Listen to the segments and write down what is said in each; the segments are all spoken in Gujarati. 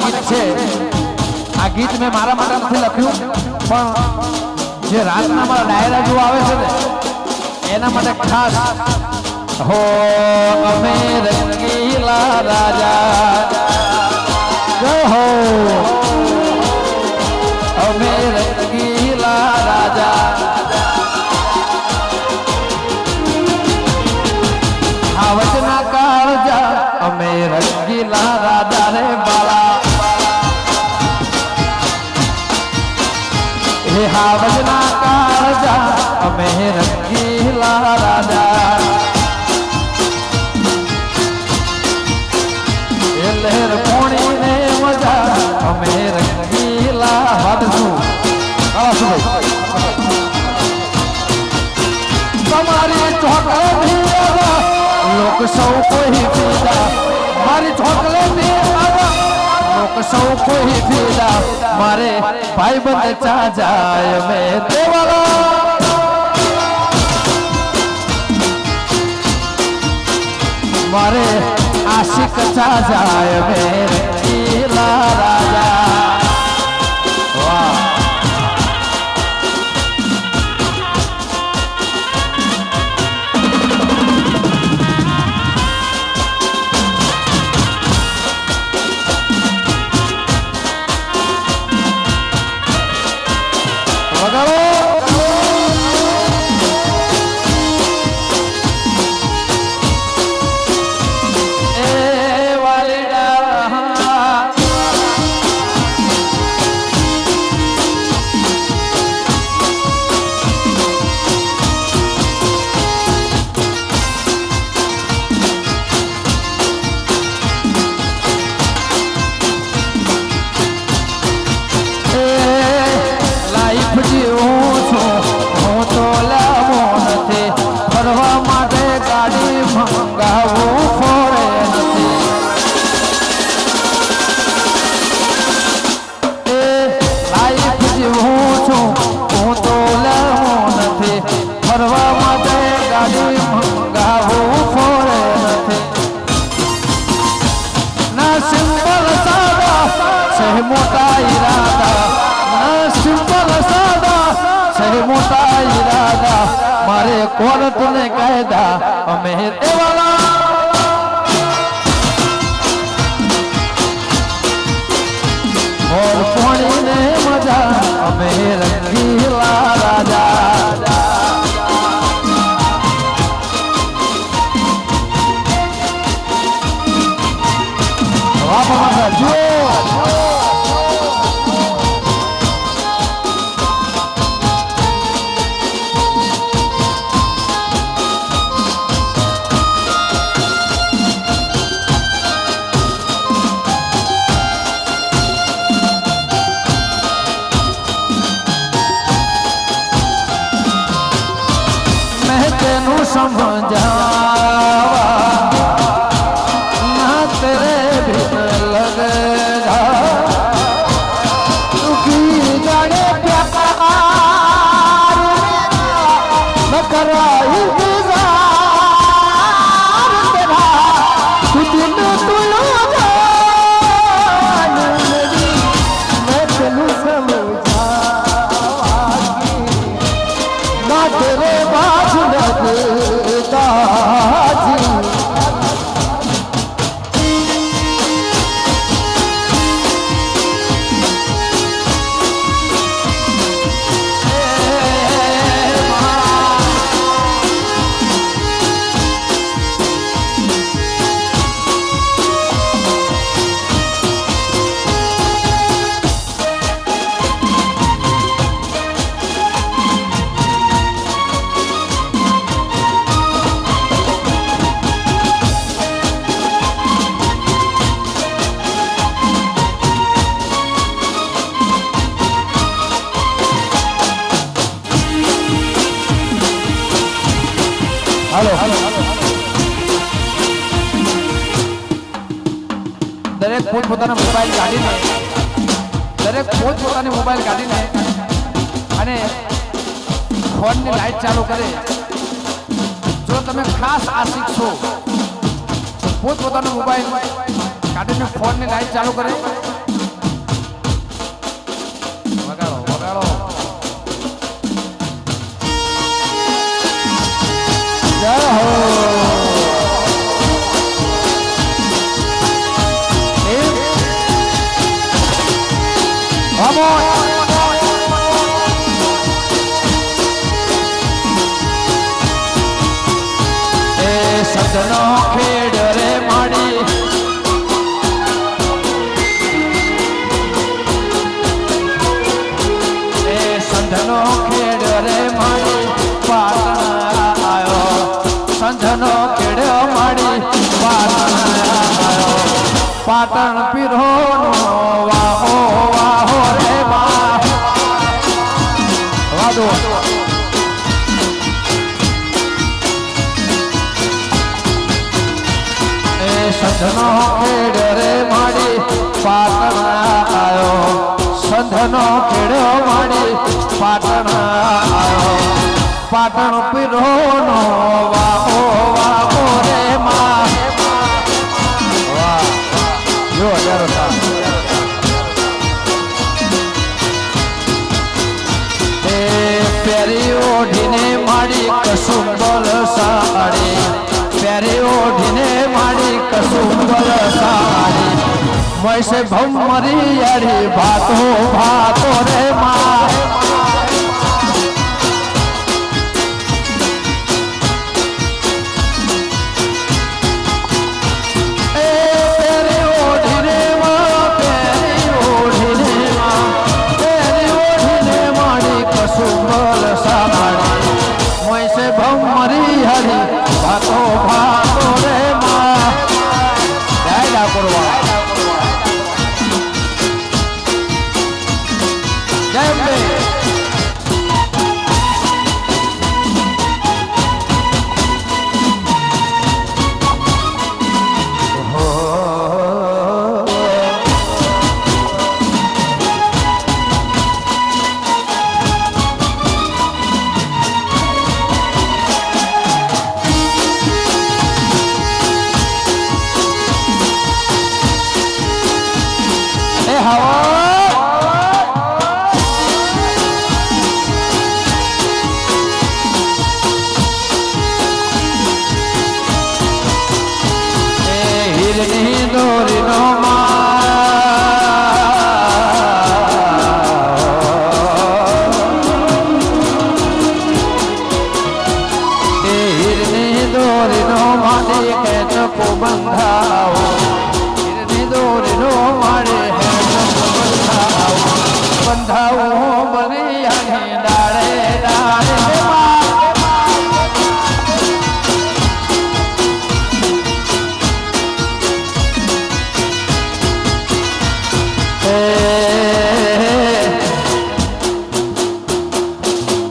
ગીત છે આ ગીત મેં મારા માટે નથી લખ્યું પણ જે રાતના મારા ડાયરા જો આવે છે ને એના માટે ખાસ હો અમે રંગીલા રાજા હો અમે રંગીલા રાજા આવજના કાળજા અમે રંગીલા રાજા રે બાળા હે આવજના કાળજા અમે રંગીલા રાજા એ લહેર પોણી ને મજા અમે રંગીલા વાદશું તમારી ચોકલેટ लोक सौ कोई पीदा मारी चॉकलेट लोक सौ कोई पीदा मारे भाई बंद चा जाय में देवाला मारे आशिक चा जाय में रंगीला राजा वाह मोटा इरादा मारे कोर्ट ने कायदा અમે દેવાલા और पानी ने मजा અમે રંગીલા રાજા વાહ માતા જો समझावा ना तेरे बिन लगेगा दुखी जाने प्यार न कराई इंतजार तेरा कुछ दिन तुलो जान मेरी मैं तेनू समझावागी ना तेरे बाज लगे हेलो दरेक પોતપોતાનો મોબાઈલ કાઢીને દરેક પોતપોતાની મોબાઈલ કાઢીને અને ફોનની લાઈટ ચાલુ કરે જો તમે ખાસ આશિક છો પોતપોતાનો મોબાઈલ કાઢીને ફોનની લાઈટ ચાલુ કરે સજનો ખેડ રે માડી સંધનો ખેડ રે માડી પાટણ આયો સંધનો ખેડ માડી પાટણ આયો પાટણ પીરો નો વાહો વાહો રે મા વાદો સંધનો ખેડ રે માડી પાટણ આયો સંધનો ખેડ માડી પાટણ આયો પાટણ પીરો નો વાહો વાહો રે મા વાહ જો હજારો પેરી ઓઢીને માડી કસુંબલ સાડી પેરી ઓઢીને માડી કસુંબલ સાડી વૈસે ભમરી યારી ભાતો ભાતો રે મા ભમરી હરી ભાતો ભાતો રે મા જય ડાકોરવા જય અંબે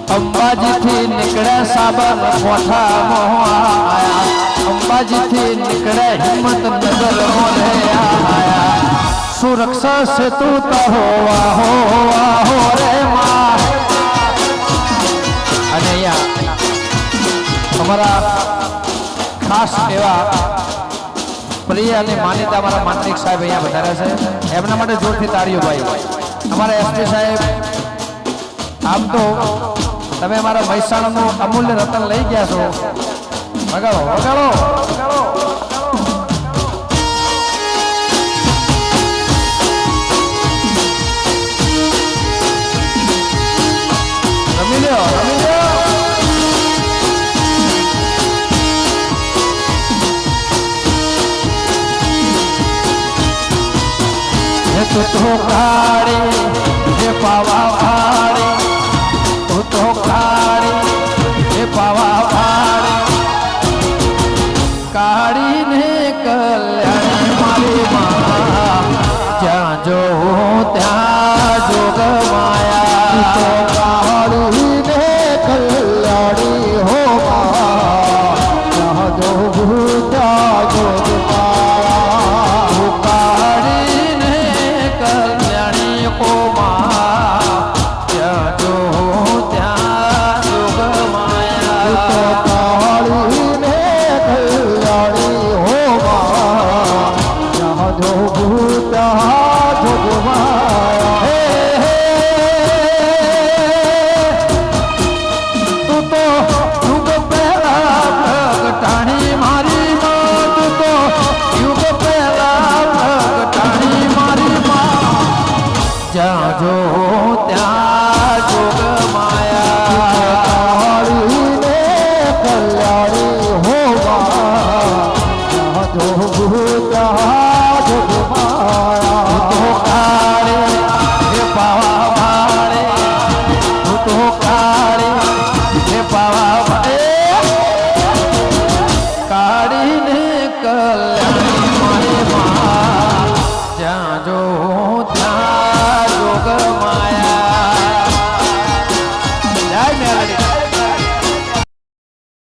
અંબાજી થી નીકળ્યા સાબર કોઠા મોહાયા અંબાજી થી નીકળ્યા હિંમતનગર મોરે આયા સુરક્ષા સેતુ તહો વાહો વાહો રે મા અને અહીંયા અમારા ખાસ એવા પ્રિય અને માનીતા અમારા માંત્રિક સાહેબ અહીંયા વધાર્યા છે એમના માટે જોરથી તાળીઓ ભાઈ અમારા એસપી સાહેબ આમ તો તમે અમારા મહેસાણાનું અમૂલ્ય રતન લઈ ગયા છો વગાડો વગાડો રમી લ્યો રમી લ્યો હે તો કાળી હે પાવા વાળી તો કાળી એ પાવા વાળી કાળી ને કલ્યાણી મારી માં જ્યાં જો ત્યાં જોગ માયા તો કાળી ને કલ્યાણી હો જ્યાં જો ત્યાં જોગ માયા કાળી ને કલ્યાણી હો મા